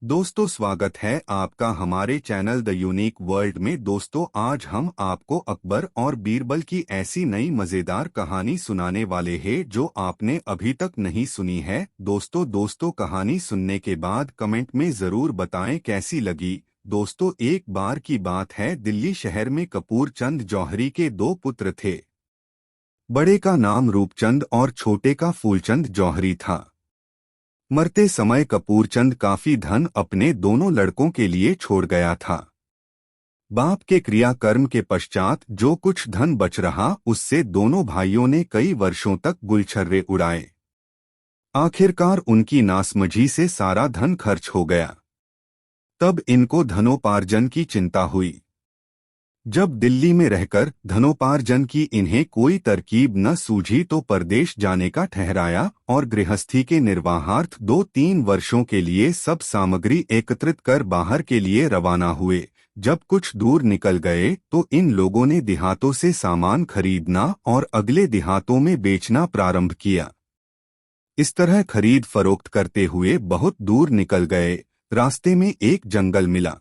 दोस्तों, स्वागत है आपका हमारे चैनल द यूनिक वर्ल्ड में। दोस्तों, आज हम आपको अकबर और बीरबल की ऐसी नई मजेदार कहानी सुनाने वाले हैं जो आपने अभी तक नहीं सुनी है। दोस्तों कहानी सुनने के बाद कमेंट में जरूर बताएं कैसी लगी। दोस्तों, एक बार की बात है, दिल्ली शहर में कपूर चंद जौहरी के दो पुत्र थे। बड़े का नाम रूपचंद और छोटे का फूलचंद जौहरी था। मरते समय कपूरचंद काफी धन अपने दोनों लड़कों के लिए छोड़ गया था। बाप के क्रियाकर्म के पश्चात जो कुछ धन बच रहा, उससे दोनों भाइयों ने कई वर्षों तक गुलछर्रे उड़ाए। आखिरकार उनकी नासमझी से सारा धन खर्च हो गया। तब इनको धनोपार्जन की चिंता हुई। जब दिल्ली में रहकर धनोपार्जन की इन्हें कोई तरकीब न सूझी तो परदेश जाने का ठहराया और गृहस्थी के निर्वाहार्थ 2-3 वर्षों के लिए सब सामग्री एकत्रित कर बाहर के लिए रवाना हुए। जब कुछ दूर निकल गए तो इन लोगों ने देहातों से सामान खरीदना और अगले देहातों में बेचना प्रारंभ किया। इस तरह खरीद फरोख्त करते हुए बहुत दूर निकल गए। रास्ते में एक जंगल मिला।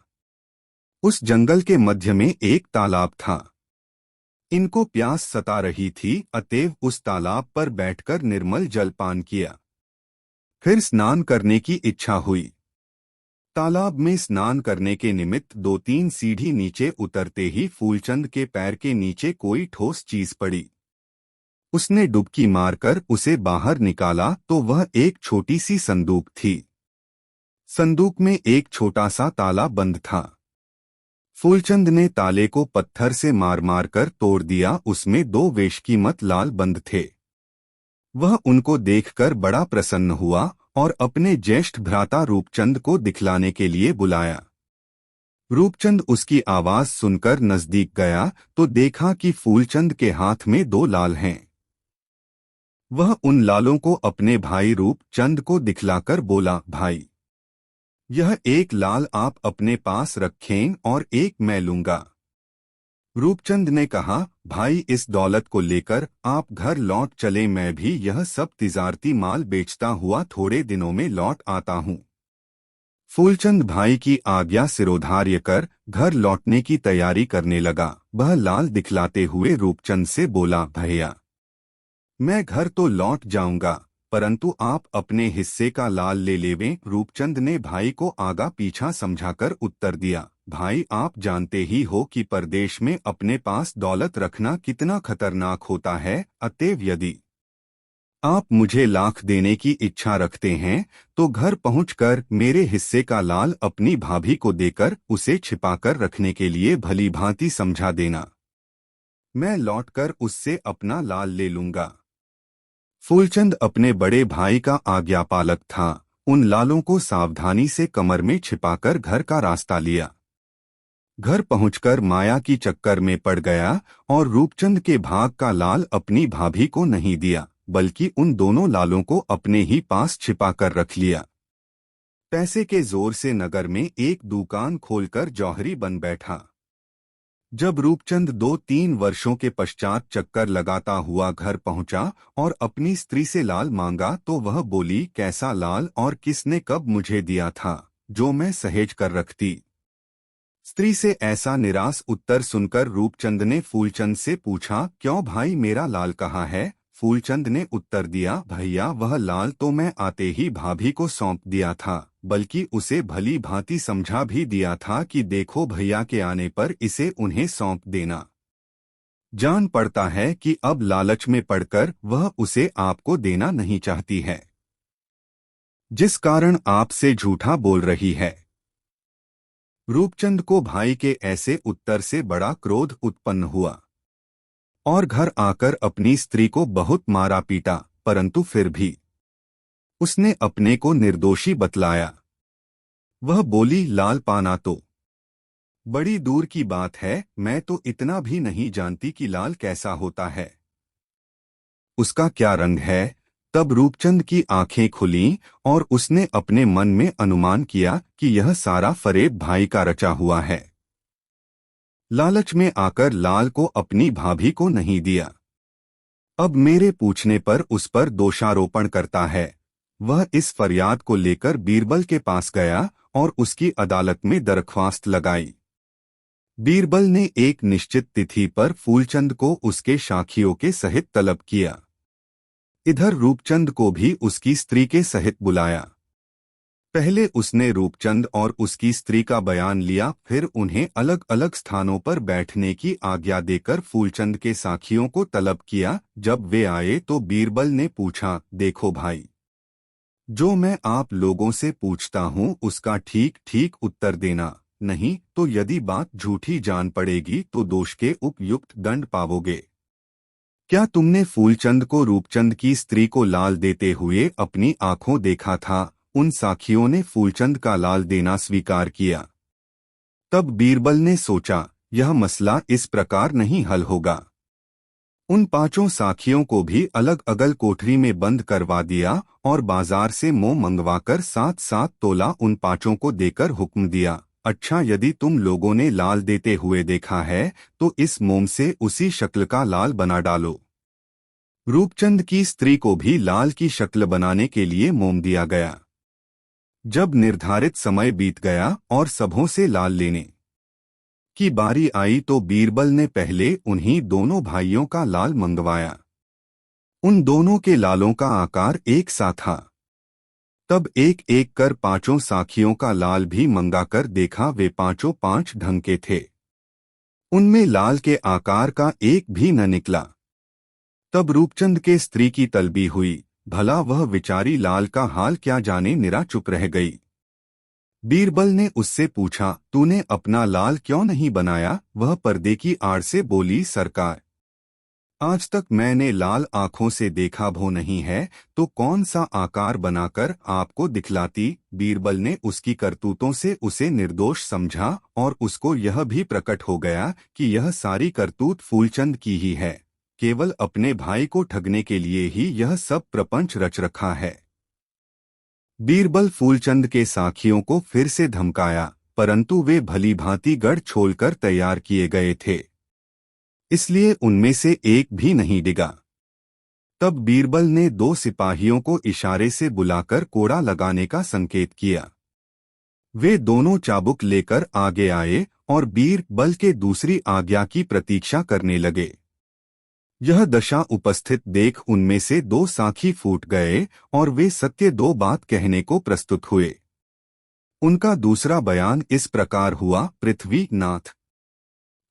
उस जंगल के मध्य में एक तालाब था। इनको प्यास सता रही थी, अतएव उस तालाब पर बैठकर निर्मल जल पान किया। फिर स्नान करने की इच्छा हुई। तालाब में स्नान करने के निमित्त 2-3 सीढ़ी नीचे उतरते ही फूलचंद के पैर के नीचे कोई ठोस चीज पड़ी। उसने डुबकी मारकर उसे बाहर निकाला तो वह एक छोटी सी संदूक थी। संदूक में एक छोटा सा ताला बंद था। फूलचंद ने ताले को पत्थर से मार मार कर तोड़ दिया। उसमें 2 वेशकीमत लाल बंद थे। वह उनको देखकर बड़ा प्रसन्न हुआ और अपने ज्येष्ठ भ्राता रूपचंद को दिखलाने के लिए बुलाया। रूपचंद उसकी आवाज सुनकर नजदीक गया तो देखा कि फूलचंद के हाथ में 2 लाल हैं। वह उन लालों को अपने भाई रूपचंद को दिखलाकर बोला, भाई, यह एक लाल आप अपने पास रखें और एक मैं लूंगा। रूपचंद ने कहा, भाई, इस दौलत को लेकर आप घर लौट चले, मैं भी यह सब तिजारती माल बेचता हुआ थोड़े दिनों में लौट आता हूँ। फूलचंद भाई की आज्ञा सिरोधार्य कर घर लौटने की तैयारी करने लगा। वह लाल दिखलाते हुए रूपचंद से बोला, भैया, मैं घर तो लौट जाऊंगा, परंतु आप अपने हिस्से का लाल ले लेवें। रूपचंद ने भाई को आगा पीछा समझाकर उत्तर दिया, भाई, आप जानते ही हो कि परदेश में अपने पास दौलत रखना कितना खतरनाक होता है। अतएव यदि आप मुझे लाख देने की इच्छा रखते हैं तो घर पहुंचकर मेरे हिस्से का लाल अपनी भाभी को देकर उसे छिपाकर रखने के लिए भली भांति समझा देना। मैं लौटकर उससे अपना लाल ले लूंगा। फूलचंद अपने बड़े भाई का आज्ञापालक था। उन लालों को सावधानी से कमर में छिपाकर घर का रास्ता लिया। घर पहुंचकर माया की चक्कर में पड़ गया और रूपचंद के भाग का लाल अपनी भाभी को नहीं दिया, बल्कि उन दोनों लालों को अपने ही पास छिपाकर रख लिया। पैसे के जोर से नगर में एक दुकान खोलकर जौहरी बन बैठा। जब रूपचंद 2-3 वर्षों के पश्चात चक्कर लगाता हुआ घर पहुंचा और अपनी स्त्री से लाल मांगा तो वह बोली, कैसा लाल और किसने कब मुझे दिया था जो मैं सहेज कर रखती। स्त्री से ऐसा निराश उत्तर सुनकर रूपचंद ने फूलचंद से पूछा, क्यों भाई, मेरा लाल कहाँ है? फूलचंद ने उत्तर दिया, भैया, वह लाल तो मैं आते ही भाभी को सौंप दिया था, बल्कि उसे भली भांति समझा भी दिया था कि देखो, भैया के आने पर इसे उन्हें सौंप देना। जान पड़ता है कि अब लालच में पड़कर वह उसे आपको देना नहीं चाहती है, जिस कारण आपसे झूठा बोल रही है। रूपचंद को भाई के ऐसे उत्तर से बड़ा क्रोध उत्पन्न हुआ और घर आकर अपनी स्त्री को बहुत मारा पीटा, परंतु फिर भी उसने अपने को निर्दोषी बतलाया। वह बोली, लाल पाना तो बड़ी दूर की बात है, मैं तो इतना भी नहीं जानती कि लाल कैसा होता है, उसका क्या रंग है। तब रूपचंद की आंखें खुलीं और उसने अपने मन में अनुमान किया कि यह सारा फरेब भाई का रचा हुआ है। लालच में आकर लाल को अपनी भाभी को नहीं दिया। अब मेरे पूछने पर उस पर दोषारोपण करता है। वह इस फरियाद को लेकर बीरबल के पास गया और उसकी अदालत में दरख्वास्त लगाई। बीरबल ने एक निश्चित तिथि पर फूलचंद को उसके साखियों के सहित तलब किया। इधर रूपचंद को भी उसकी स्त्री के सहित बुलाया। पहले उसने रूपचंद और उसकी स्त्री का बयान लिया, फिर उन्हें अलग अलग स्थानों पर बैठने की आज्ञा देकर फूलचंद के साखियों को तलब किया। जब वे आए तो बीरबल ने पूछा, देखो भाई, जो मैं आप लोगों से पूछता हूँ उसका ठीक ठीक उत्तर देना, नहीं तो यदि बात झूठी जान पड़ेगी तो दोष के उपयुक्त दंड पाओगे। क्या तुमने फूलचंद को रूपचंद की स्त्री को लाल देते हुए अपनी आंखों देखा था? उन साखियों ने फूलचंद का लाल देना स्वीकार किया। तब बीरबल ने सोचा, यह मसला इस प्रकार नहीं हल होगा। उन पांचों साखियों को भी अलग अलग कोठरी में बंद करवा दिया और बाजार से मोम मंगवाकर 7-7 तोला उन पांचों को देकर हुक्म दिया, अच्छा, यदि तुम लोगों ने लाल देते हुए देखा है तो इस मोम से उसी शक्ल का लाल बना डालो। रूपचंद की स्त्री को भी लाल की शक्ल बनाने के लिए मोम दिया गया। जब निर्धारित समय बीत गया और सबों से लाल लेने की बारी आई तो बीरबल ने पहले उन्हीं दोनों भाइयों का लाल मंगवाया। उन दोनों के लालों का आकार एक सा था। तब एक एक कर पांचों साखियों का लाल भी मंगाकर देखा, वे पांचों 5 ढंग के थे। उनमें लाल के आकार का एक भी न निकला। तब रूपचंद के स्त्री की तलबी हुई, भला वह विचारी लाल का हाल क्या जाने, निरा चुप रह गई। बीरबल ने उससे पूछा, तूने अपना लाल क्यों नहीं बनाया? वह पर्दे की आड़ से बोली, सरकार, आज तक मैंने लाल आंखों से देखा भो नहीं है, तो कौन सा आकार बनाकर आपको दिखलाती। बीरबल ने उसकी करतूतों से उसे निर्दोष समझा और उसको यह भी प्रकट हो गया कि यह सारी करतूत फूलचंद की ही है, केवल अपने भाई को ठगने के लिए ही यह सब प्रपंच रच रखा है। बीरबल फूलचंद के साखियों को फिर से धमकाया, परंतु वे भली भांति गढ़ छोलकर तैयार किए गए थे, इसलिए उनमें से एक भी नहीं डिगा। तब बीरबल ने 2 सिपाहियों को इशारे से बुलाकर कोड़ा लगाने का संकेत किया। वे दोनों चाबुक लेकर आगे आए और बीरबल के दूसरी आज्ञा की प्रतीक्षा करने लगे। यह दशा उपस्थित देख उनमें से 2 साखी फूट गए और वे सत्य 2 बात कहने को प्रस्तुत हुए। उनका दूसरा बयान इस प्रकार हुआ, पृथ्वी नाथ,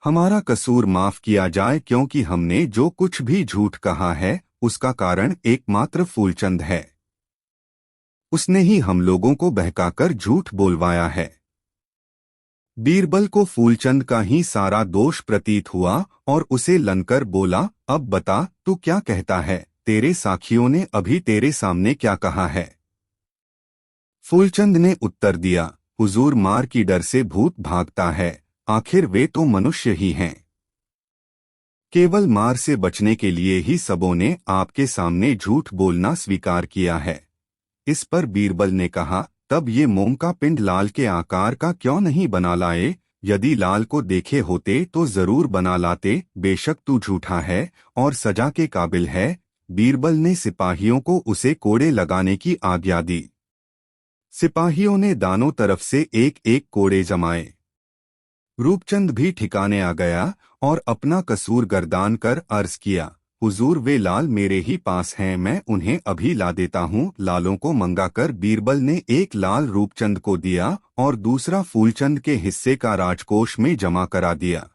हमारा कसूर माफ किया जाए, क्योंकि हमने जो कुछ भी झूठ कहा है उसका कारण एकमात्र फूलचंद है। उसने ही हम लोगों को बहकाकर झूठ बोलवाया है। बीरबल को फूलचंद का ही सारा दोष प्रतीत हुआ और उसे लनकर बोला, अब बता, तू क्या कहता है? तेरे साखियों ने अभी तेरे सामने क्या कहा है? फूलचंद ने उत्तर दिया, हुजूर, मार की डर से भूत भागता है, आखिर वे तो मनुष्य ही हैं। केवल मार से बचने के लिए ही सबों ने आपके सामने झूठ बोलना स्वीकार किया है। इस पर बीरबल ने कहा, तब ये मोम का पिंड लाल के आकार का क्यों नहीं बना लाए? यदि लाल को देखे होते तो जरूर बना लाते। बेशक तू झूठा है और सजा के काबिल है। बीरबल ने सिपाहियों को उसे कोड़े लगाने की आज्ञा दी। सिपाहियों ने दानों तरफ से एक एक कोड़े जमाए। रूपचंद भी ठिकाने आ गया और अपना कसूर गर्दान कर अर्ज किया, हुजूर, वे लाल मेरे ही पास हैं, मैं उन्हें अभी ला देता हूँ। लालों को मंगाकर बीरबल ने एक लाल रूपचंद को दिया और दूसरा फूलचंद के हिस्से का राजकोष में जमा करा दिया।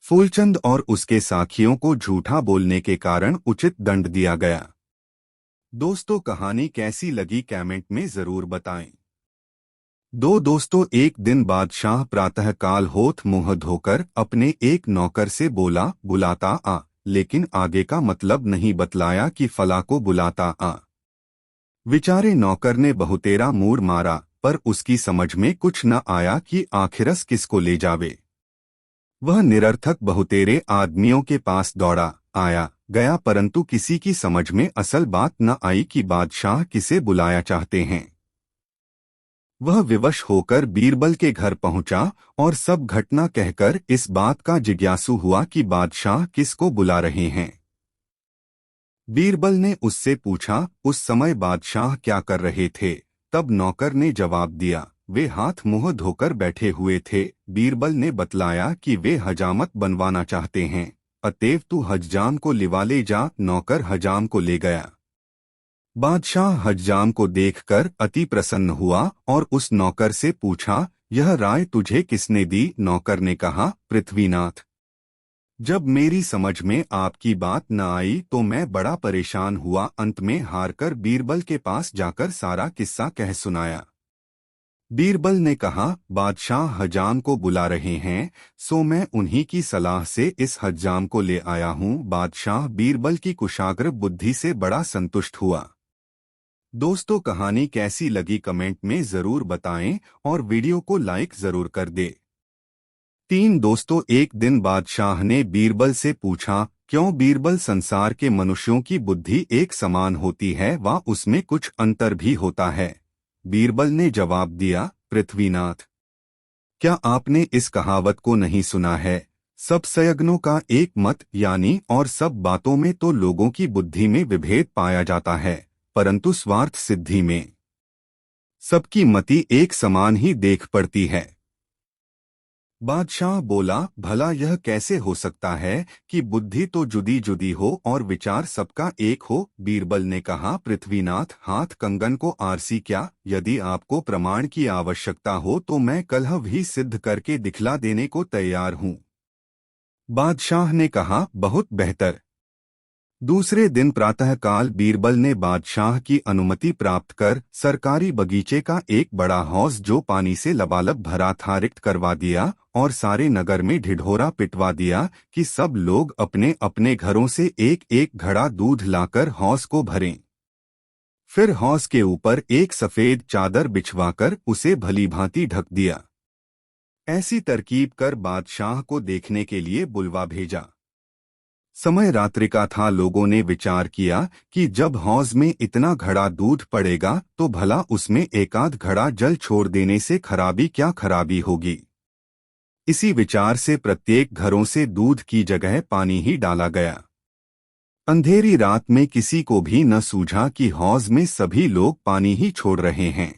फूलचंद और उसके साखियों को झूठा बोलने के कारण उचित दंड दिया गया। दोस्तों, कहानी कैसी लगी कमेंट में जरूर बताएं। दोस्तों, एक दिन बादशाह प्रातःकाल होठ मुंह धोकर अपने एक नौकर से बोला, बुलाता आ, लेकिन आगे का मतलब नहीं बतलाया कि फला को बुलाता आ। विचारे नौकर ने बहुतेरा मूड मारा, पर उसकी समझ में कुछ न आया कि आखिरस किसको ले जावे। वह निरर्थक बहुतेरे आदमियों के पास दौड़ा आया गया, परंतु किसी की समझ में असल बात न आई कि बादशाह किसे बुलाया चाहते हैं। वह विवश होकर बीरबल के घर पहुंचा और सब घटना कहकर इस बात का जिज्ञासु हुआ कि बादशाह किसको बुला रहे हैं। बीरबल ने उससे पूछा, उस समय बादशाह क्या कर रहे थे? तब नौकर ने जवाब दिया, वे हाथ मुंह धोकर बैठे हुए थे। बीरबल ने बतलाया कि वे हजामत बनवाना चाहते हैं, अतएव तू हज्जाम को लिवा ले जा। नौकर हजाम को ले गया। बादशाह हज्जाम को देखकर अति प्रसन्न हुआ और उस नौकर से पूछा, यह राय तुझे किसने दी? नौकर ने कहा, पृथ्वीनाथ। जब मेरी समझ में आपकी बात न आई तो मैं बड़ा परेशान हुआ। अंत में हारकर बीरबल के पास जाकर सारा किस्सा कह सुनाया। बीरबल ने कहा, बादशाह हजाम को बुला रहे हैं, सो मैं उन्हीं की सलाह से इस हज्जाम को ले आया हूँ। बादशाह बीरबल की कुशाग्र बुद्धि से बड़ा संतुष्ट हुआ। दोस्तों, कहानी कैसी लगी कमेंट में जरूर बताएं और वीडियो को लाइक जरूर कर दे। 3 दोस्तों, एक दिन बादशाह ने बीरबल से पूछा, क्यों बीरबल? संसार के मनुष्यों की बुद्धि एक समान होती है व उसमें कुछ अंतर भी होता है। बीरबल ने जवाब दिया, पृथ्वीनाथ, क्या आपने इस कहावत को नहीं सुना है? सब संयग्नों का एक मत, यानी और सब बातों में तो लोगों की बुद्धि में विभेद पाया जाता है, परंतु स्वार्थ सिद्धि में सबकी मति एक समान ही देख पड़ती है। बादशाह बोला, भला यह कैसे हो सकता है कि बुद्धि तो जुदी जुदी हो और विचार सबका एक हो? बीरबल ने कहा, पृथ्वीनाथ, हाथ कंगन को आरसी क्या? यदि आपको प्रमाण की आवश्यकता हो तो मैं कलह भी सिद्ध करके दिखला देने को तैयार हूँ। बादशाह ने कहा, बहुत बेहतर। दूसरे दिन प्रातःकाल बीरबल ने बादशाह की अनुमति प्राप्त कर सरकारी बगीचे का एक बड़ा हौज जो पानी से लबालब भरा था रिक्त करवा दिया और सारे नगर में ढिढोरा पिटवा दिया कि सब लोग अपने अपने घरों से एक एक घड़ा दूध लाकर हौज को भरें। फिर हौज के ऊपर एक सफेद चादर बिछवाकर उसे भलीभांति ढक दिया। ऐसी तरकीब कर बादशाह को देखने के लिए बुलवा भेजा। समय रात्रि का था। लोगों ने विचार किया कि जब हौज में इतना घड़ा दूध पड़ेगा तो भला उसमें एकाध घड़ा जल छोड़ देने से खराबी क्या खराबी होगी। इसी विचार से प्रत्येक घरों से दूध की जगह पानी ही डाला गया। अंधेरी रात में किसी को भी न सूझा कि हौज में सभी लोग पानी ही छोड़ रहे हैं।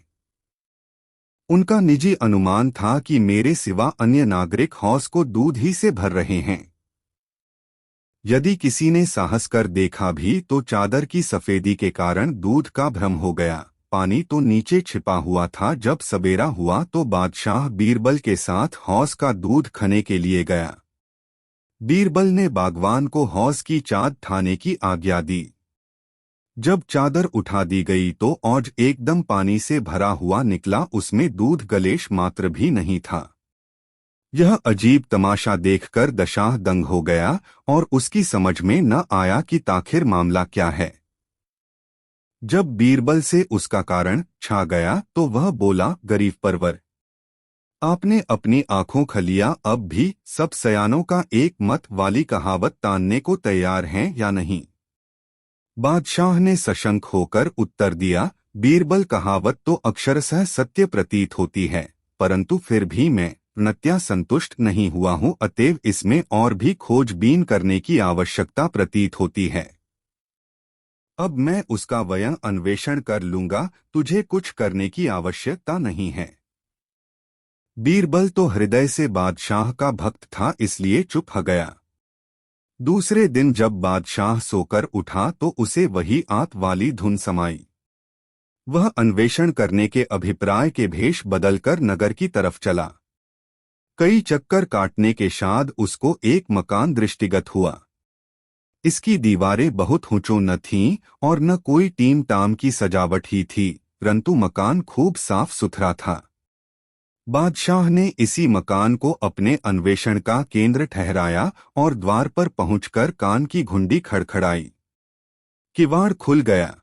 उनका निजी अनुमान था कि मेरे सिवा अन्य नागरिक हौज को दूध ही से भर रहे हैं। यदि किसी ने साहस कर देखा भी तो चादर की सफेदी के कारण दूध का भ्रम हो गया। पानी तो नीचे छिपा हुआ था। जब सवेरा हुआ तो बादशाह बीरबल के साथ हौज का दूध खने के लिए गया। बीरबल ने बागवान को हौज की चाद ठाने की आज्ञा दी। जब चादर उठा दी गई तो औज एकदम पानी से भरा हुआ निकला। उसमें दूध गलेश मात्र भी नहीं था। यह अजीब तमाशा देखकर दशाह दंग हो गया और उसकी समझ में न आया कि आखिर मामला क्या है। जब बीरबल से उसका कारण छा गया तो वह बोला, गरीब परवर, आपने अपनी आंखों खलिया अब भी सब सयानों का एक मत वाली कहावत तानने को तैयार हैं या नहीं? बादशाह ने सशंक होकर उत्तर दिया, बीरबल, कहावत तो अक्षरशः सत्य प्रतीत होती है, परंतु फिर भी मैं पूर्णतया संतुष्ट नहीं हुआ हूँ, अतएव इसमें और भी खोजबीन करने की आवश्यकता प्रतीत होती है। अब मैं उसका वयं अन्वेषण कर लूंगा, तुझे कुछ करने की आवश्यकता नहीं है। बीरबल तो हृदय से बादशाह का भक्त था, इसलिए चुप हो गया। दूसरे दिन जब बादशाह सोकर उठा तो उसे वही आत वाली धुन समाई। वह अन्वेषण करने के अभिप्राय के भेष बदलकर नगर की तरफ चला। कई चक्कर काटने के बाद उसको एक मकान दृष्टिगत हुआ। इसकी दीवारें बहुत ऊंचों न थीं और न कोई टीम टाम की सजावट ही थी, परंतु मकान खूब साफ सुथरा था। बादशाह ने इसी मकान को अपने अन्वेषण का केंद्र ठहराया और द्वार पर पहुंचकर कान की घुंडी खड़खड़ाई। किवाड़ खुल गया।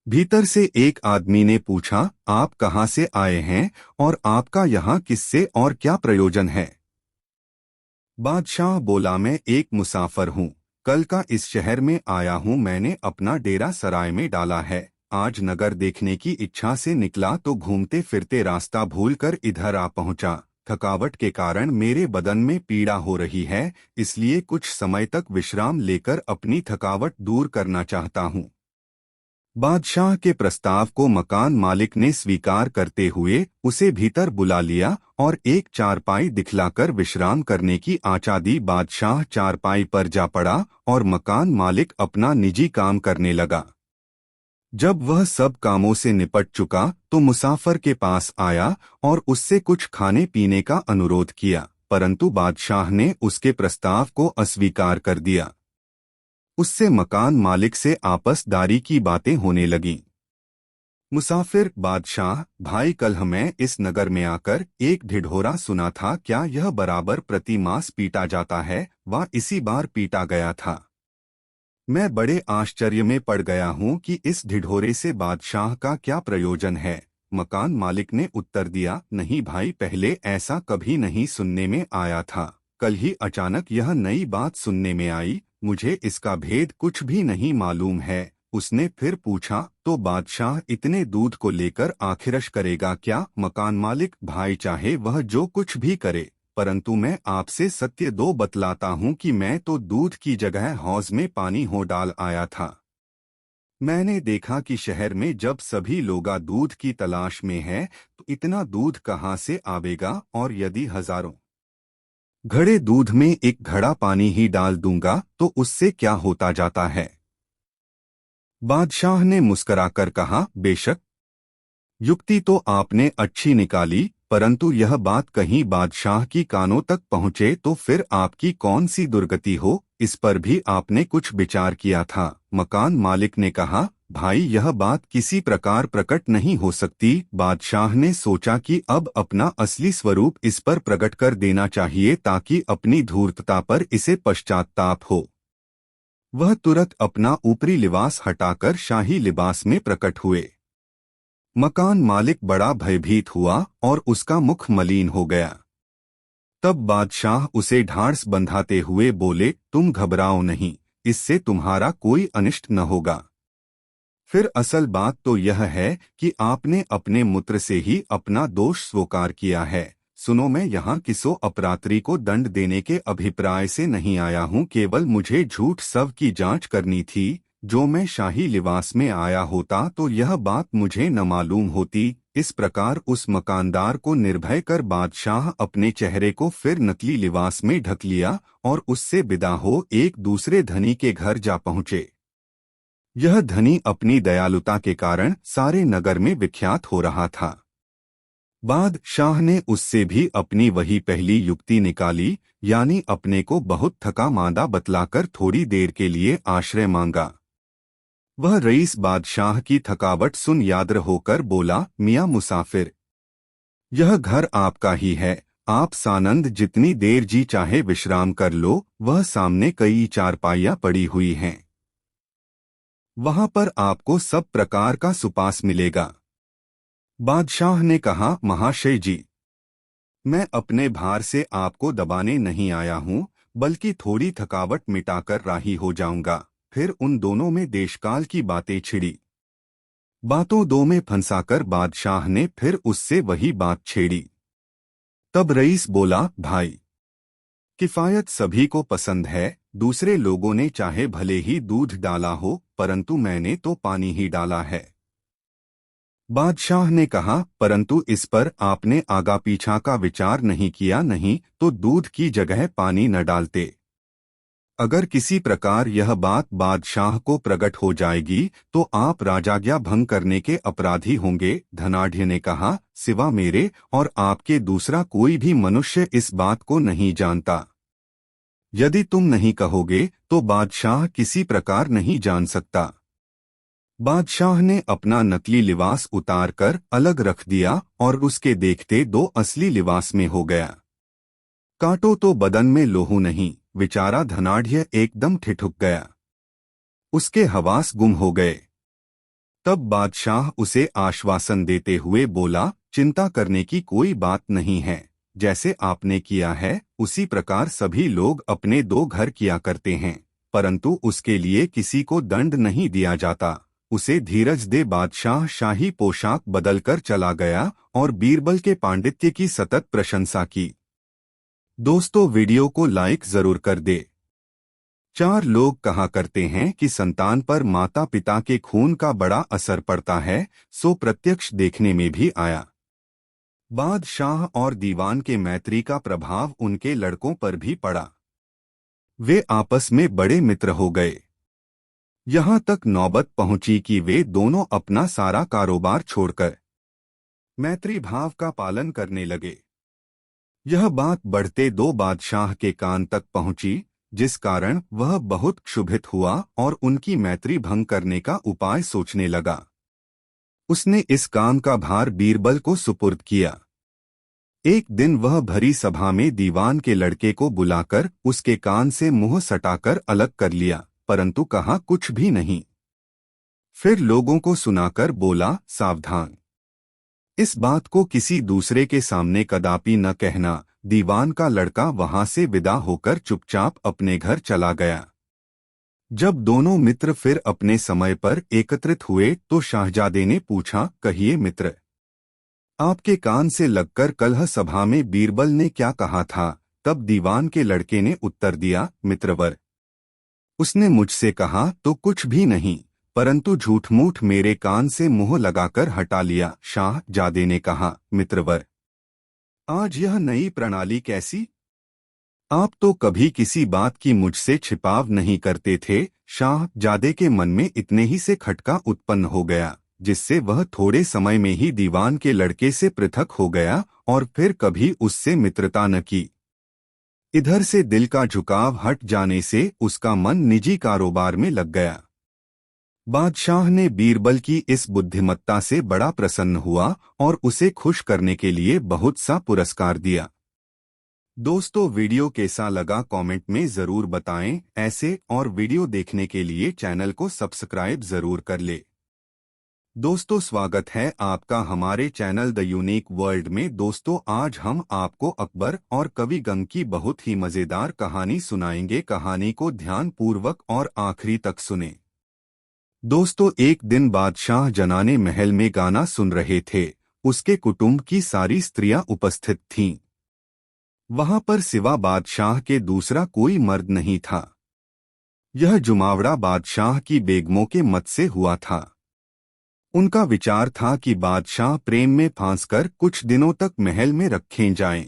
भीतर से एक आदमी ने पूछा, आप कहाँ से आए हैं और आपका यहाँ किससे और क्या प्रयोजन है? बादशाह बोला, मैं एक मुसाफिर हूँ, कल का इस शहर में आया हूँ। मैंने अपना डेरा सराय में डाला है। आज नगर देखने की इच्छा से निकला तो घूमते फिरते रास्ता भूलकर इधर आ पहुँचा। थकावट के कारण मेरे बदन में पीड़ा हो रही है, इसलिए कुछ समय तक विश्राम लेकर अपनी थकावट दूर करना चाहता हूँ। बादशाह के प्रस्ताव को मकान मालिक ने स्वीकार करते हुए उसे भीतर बुला लिया और एक चारपाई दिखलाकर विश्राम करने की आचा दी। बादशाह चारपाई पर जा पड़ा और मकान मालिक अपना निजी काम करने लगा। जब वह सब कामों से निपट चुका तो मुसाफिर के पास आया और उससे कुछ खाने पीने का अनुरोध किया, परंतु बादशाह ने उसके प्रस्ताव को अस्वीकार कर दिया। उससे मकान मालिक से आपसदारी की बातें होने लगीं। मुसाफिर: बादशाह भाई, कल मैं इस नगर में आकर एक ढिढोरा सुना था, क्या यह बराबर प्रति मास पीटा जाता है व इसी बार पीटा गया था? मैं बड़े आश्चर्य में पड़ गया हूँ कि इस ढिढोरे से बादशाह का क्या प्रयोजन है। मकान मालिक ने उत्तर दिया, नहीं भाई, पहले ऐसा कभी नहीं सुनने में आया था, कल ही अचानक यह नई बात सुनने में आई, मुझे इसका भेद कुछ भी नहीं मालूम है। उसने फिर पूछा, तो बादशाह इतने दूध को लेकर आखिरश करेगा क्या? मकान मालिक: भाई, चाहे वह जो कुछ भी करे, परंतु मैं आपसे सत्य दो बतलाता हूँ कि मैं तो दूध की जगह हौज में पानी हो डाल आया था। मैंने देखा कि शहर में जब सभी लोग दूध की तलाश में हैं, तो इतना दूध कहाँ से आवेगा, और यदि हजारों घड़े दूध में एक घड़ा पानी ही डाल दूंगा तो उससे क्या होता जाता है? बादशाह ने मुस्कराकर कहा, बेशक, युक्ति तो आपने अच्छी निकाली, परंतु यह बात कहीं बादशाह की कानों तक पहुँचे तो फिर आपकी कौन सी दुर्गति हो, इस पर भी आपने कुछ विचार किया था? मकान मालिक ने कहा, भाई, यह बात किसी प्रकार प्रकट नहीं हो सकती। बादशाह ने सोचा कि अब अपना असली स्वरूप इस पर प्रकट कर देना चाहिए ताकि अपनी धूर्तता पर इसे पश्चाताप हो। वह तुरंत अपना ऊपरी लिबास हटाकर शाही लिबास में प्रकट हुए। मकान मालिक बड़ा भयभीत हुआ और उसका मुख मलिन हो गया। तब बादशाह उसे ढाढ़स बंधाते हुए बोले, तुम घबराओ नहीं, इससे तुम्हारा कोई अनिष्ट न होगा। फिर असल बात तो यह है कि आपने अपने मूत्र से ही अपना दोष स्वीकार किया है। सुनो, मैं यहाँ किसो अपरात्री को दंड देने के अभिप्राय से नहीं आया हूँ, केवल मुझे झूठ सब की जांच करनी थी। जो मैं शाही लिबास में आया होता तो यह बात मुझे न मालूम होती। इस प्रकार उस मकानदार को निर्भय कर बादशाह अपने चेहरे को फिर नकली लिबास में ढक लिया और उससे विदा हो एक दूसरे धनी के घर जा पहुँचे। यह धनी अपनी दयालुता के कारण सारे नगर में विख्यात हो रहा था। बादशाह ने उससे भी अपनी वही पहली युक्ति निकाली, यानी अपने को बहुत थका मांदा बतलाकर थोड़ी देर के लिए आश्रय मांगा। वह रईस बादशाह की थकावट सुन याद्र होकर बोला, मियाँ मुसाफिर, यह घर आपका ही है, आप सानंद जितनी देर जी चाहे विश्राम कर लो, वह सामने कई चारपाइयाँ पड़ी हुई हैं, वहां पर आपको सब प्रकार का सुपास मिलेगा। बादशाह ने कहा, महाशय जी, मैं अपने भार से आपको दबाने नहीं आया हूँ, बल्कि थोड़ी थकावट मिटाकर राही हो जाऊंगा। फिर उन दोनों में देशकाल की बातें छिड़ी। बातों दो में फंसाकर बादशाह ने फिर उससे वही बात छेड़ी। तब रईस बोला, भाई, किफायत सभी को पसंद है, दूसरे लोगों ने चाहे भले ही दूध डाला हो, परंतु मैंने तो पानी ही डाला है। बादशाह ने कहा, परंतु इस पर आपने आगा पीछा का विचार नहीं किया, नहीं तो दूध की जगह पानी न डालते। अगर किसी प्रकार यह बात बादशाह को प्रकट हो जाएगी तो आप राजाज्ञा भंग करने के अपराधी होंगे। धनाढ़ ने कहा, सिवा मेरे और आपके दूसरा कोई भी मनुष्य इस बात को नहीं जानता। यदि तुम नहीं कहोगे तो बादशाह किसी प्रकार नहीं जान सकता। बादशाह ने अपना नकली लिबास उतार कर अलग रख दिया और उसके देखते दो असली लिबास में हो गया। काटो तो बदन में लोहू नहीं, बेचारा धनाढ़ एकदम ठिठुक गया। उसके हवास गुम हो गए। तब बादशाह उसे आश्वासन देते हुए बोला, चिंता करने की कोई बात नहीं है, जैसे आपने किया है उसी प्रकार सभी लोग अपने दो घर किया करते हैं, परंतु उसके लिए किसी को दंड नहीं दिया जाता। उसे धीरज दे बादशाह शाही पोशाक बदलकर चला गया और बीरबल के पांडित्य की सतत प्रशंसा की। दोस्तों, वीडियो को लाइक जरूर कर दे। 4 लोग कहा करते हैं कि संतान पर माता पिता के खून का बड़ा असर पड़ता है, सो प्रत्यक्ष देखने में भी आया। बादशाह और दीवान के मैत्री का प्रभाव उनके लड़कों पर भी पड़ा। वे आपस में बड़े मित्र हो गए। यहाँ तक नौबत पहुंची कि वे दोनों अपना सारा कारोबार छोड़कर मैत्री भाव का पालन करने लगे। यह बात बढ़ते 2 बादशाह के कान तक पहुंची, जिस कारण वह बहुत क्षुभित हुआ और उनकी मैत्री भंग करने का उपाय सोचने लगा। उसने इस काम का भार बीरबल को सुपुर्द किया। एक दिन वह भरी सभा में दीवान के लड़के को बुलाकर उसके कान से मुंह सटाकर अलग कर लिया, परंतु कहा कुछ भी नहीं। फिर लोगों को सुनाकर बोला, सावधान, इस बात को किसी दूसरे के सामने कदापि न कहना। दीवान का लड़का वहां से विदा होकर चुपचाप अपने घर चला गया। जब दोनों मित्र फिर अपने समय पर एकत्रित हुए तो शाहजादे ने पूछा, कहिए मित्र, आपके कान से लगकर कलह सभा में बीरबल ने क्या कहा था? तब दीवान के लड़के ने उत्तर दिया, मित्रवर, उसने मुझसे कहा तो कुछ भी नहीं, परंतु झूठ मूठ मेरे कान से मुंह लगाकर हटा लिया। शाहजादे ने कहा, मित्रवर, आज यह नई प्रणाली कैसी? आप तो कभी किसी बात की मुझसे छिपाव नहीं करते थे। शाहजादे के मन में इतने ही से खटका उत्पन्न हो गया, जिससे वह थोड़े समय में ही दीवान के लड़के से पृथक हो गया और फिर कभी उससे मित्रता न की। इधर से दिल का झुकाव हट जाने से उसका मन निजी कारोबार में लग गया। बादशाह ने बीरबल की इस बुद्धिमत्ता से बड़ा प्रसन्न हुआ और उसे खुश करने के लिए बहुत सा पुरस्कार दिया। दोस्तों, वीडियो कैसा लगा कमेंट में जरूर बताएं। ऐसे और वीडियो देखने के लिए चैनल को सब्सक्राइब जरूर कर ले। दोस्तों, स्वागत है आपका हमारे चैनल द यूनिक वर्ल्ड में। दोस्तों, आज हम आपको अकबर और कवि गंग की बहुत ही मजेदार कहानी सुनाएंगे। कहानी को ध्यान पूर्वक और आखिरी तक सुने। दोस्तों, एक दिन बादशाह जनाने महल में गाना सुन रहे थे। उसके कुटुंब की सारी स्त्रियां उपस्थित थीं। वहां पर सिवा बादशाह के दूसरा कोई मर्द नहीं था। यह जुमावड़ा बादशाह की बेगमों के मत से हुआ था। उनका विचार था कि बादशाह प्रेम में फांसकर कुछ दिनों तक महल में रखे जाएं।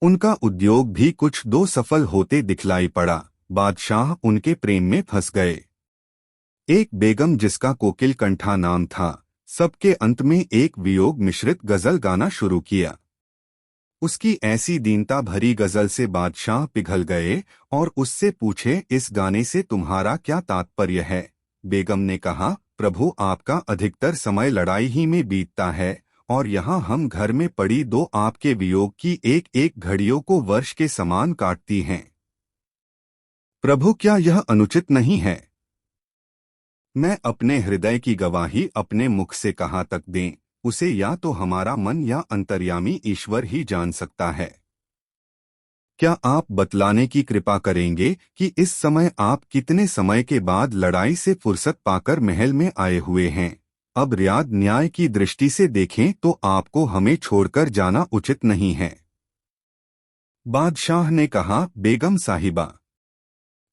उनका उद्योग भी कुछ दो सफल होते दिखलाई पड़ा। बादशाह उनके प्रेम में फंस गए। एक बेगम जिसका कोकिल कंठा नाम था, सबके अंत में एक वियोग मिश्रित गजल गाना शुरू किया। उसकी ऐसी दीनता भरी गजल से बादशाह पिघल गए और उससे पूछे, इस गाने से तुम्हारा क्या तात्पर्य है? बेगम ने कहा, प्रभु, आपका अधिकतर समय लड़ाई ही में बीतता है और यहाँ हम घर में पड़ी दो आपके वियोग की एक एक घड़ियों को वर्ष के समान काटती हैं। प्रभु, क्या यह अनुचित नहीं है? मैं अपने हृदय की गवाही अपने मुख से कहाँ तक दें? उसे या तो हमारा मन या अंतर्यामी ईश्वर ही जान सकता है। क्या आप बतलाने की कृपा करेंगे कि इस समय आप कितने समय के बाद लड़ाई से फुर्सत पाकर महल में आए हुए हैं? अब रियाद न्याय की दृष्टि से देखें तो आपको हमें छोड़कर जाना उचित नहीं है। बादशाह ने कहा, बेगम साहिबा,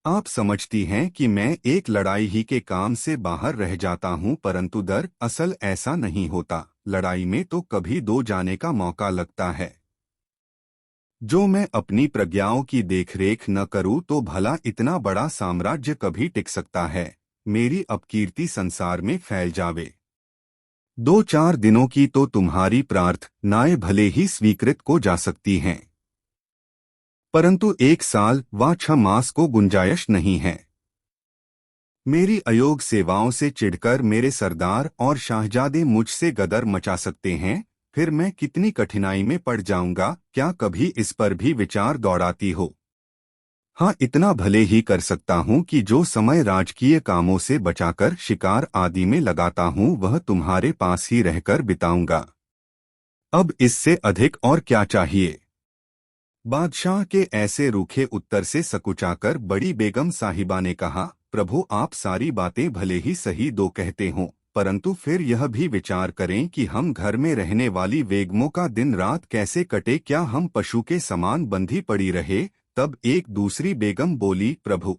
आप समझती हैं कि मैं एक लड़ाई ही के काम से बाहर रह जाता हूं, परंतु दरअसल ऐसा नहीं होता। लड़ाई में तो कभी दो जाने का मौका लगता है। जो मैं अपनी प्रज्ञाओं की देखरेख न करूं तो भला इतना बड़ा साम्राज्य कभी टिक सकता है? मेरी अपकीर्ति संसार में फैल जावे। 2-4 दिनों की तो तुम्हारी प्रार्थनाएं भले ही स्वीकृत को जा सकती हैं, परंतु 1 साल व 6 मास को गुंजाइश नहीं है। मेरी अयोग सेवाओं से चिढ़कर मेरे सरदार और शाहजादे मुझसे गदर मचा सकते हैं, फिर मैं कितनी कठिनाई में पड़ जाऊंगा। क्या कभी इस पर भी विचार दौड़ाती हो? हाँ, इतना भले ही कर सकता हूँ कि जो समय राजकीय कामों से बचाकर शिकार आदि में लगाता हूँ वह तुम्हारे पास ही रहकर बिताऊंगा। अब इससे अधिक और क्या चाहिए? बादशाह के ऐसे रूखे उत्तर से सकुचाकर बड़ी बेगम साहिबा ने कहा, प्रभु आप सारी बातें भले ही सही दो कहते हों, परंतु फिर यह भी विचार करें कि हम घर में रहने वाली बेगमों का दिन रात कैसे कटे, क्या हम पशु के समान बंधी पड़ी रहे। तब एक दूसरी बेगम बोली, प्रभु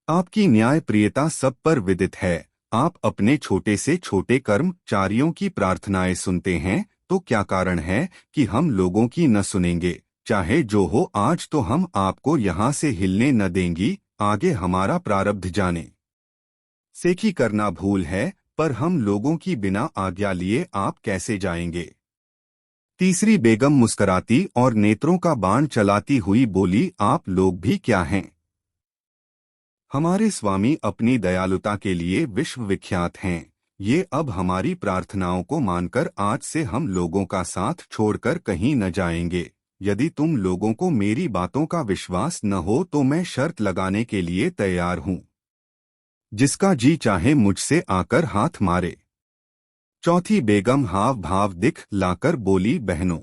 आपकी न्याय प्रियता सब पर विदित है। आप अपने छोटे से छोटे कर्मचारियों की प्रार्थनाएं सुनते हैं, तो क्या कारण है कि हम लोगों की न सुनेंगे। चाहे जो हो, आज तो हम आपको यहाँ से हिलने न देंगी, आगे हमारा प्रारब्ध जाने। सेखी करना भूल है, पर हम लोगों की बिना आज्ञा लिए आप कैसे जाएंगे। तीसरी बेगम मुस्कराती और नेत्रों का बाण चलाती हुई बोली, आप लोग भी क्या हैं। हमारे स्वामी अपनी दयालुता के लिए विश्व विख्यात हैं। ये अब हमारी प्रार्थनाओं को मानकर आज से हम लोगों का साथ छोड़कर कहीं न जाएंगे। यदि तुम लोगों को मेरी बातों का विश्वास न हो तो मैं शर्त लगाने के लिए तैयार हूँ। जिसका जी चाहे मुझसे आकर हाथ मारे। चौथी बेगम हाव भाव दिख लाकर बोली, बहनों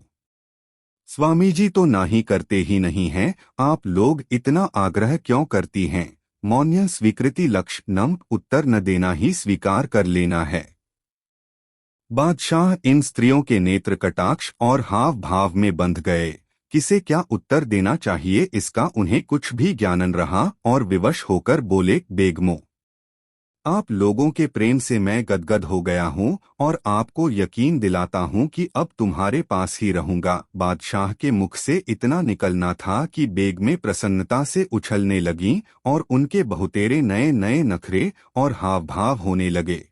स्वामी जी तो नाही करते ही नहीं हैं, आप लोग इतना आग्रह क्यों करती हैं। मौन्य स्वीकृति लक्ष्य नम उत्तर न देना ही स्वीकार कर लेना है। बादशाह इन स्त्रियों के नेत्र कटाक्ष और हाव भाव में बंध गए। किसे क्या उत्तर देना चाहिए इसका उन्हें कुछ भी ज्ञानन रहा और विवश होकर बोले, बेगमों आप लोगों के प्रेम से मैं गदगद हो गया हूँ और आपको यकीन दिलाता हूँ कि अब तुम्हारे पास ही रहूंगा। बादशाह के मुख से इतना निकलना था कि बेगमें प्रसन्नता से उछलने लगीं और उनके बहुतेरे नए नए नखरे और हाव भाव होने लगे।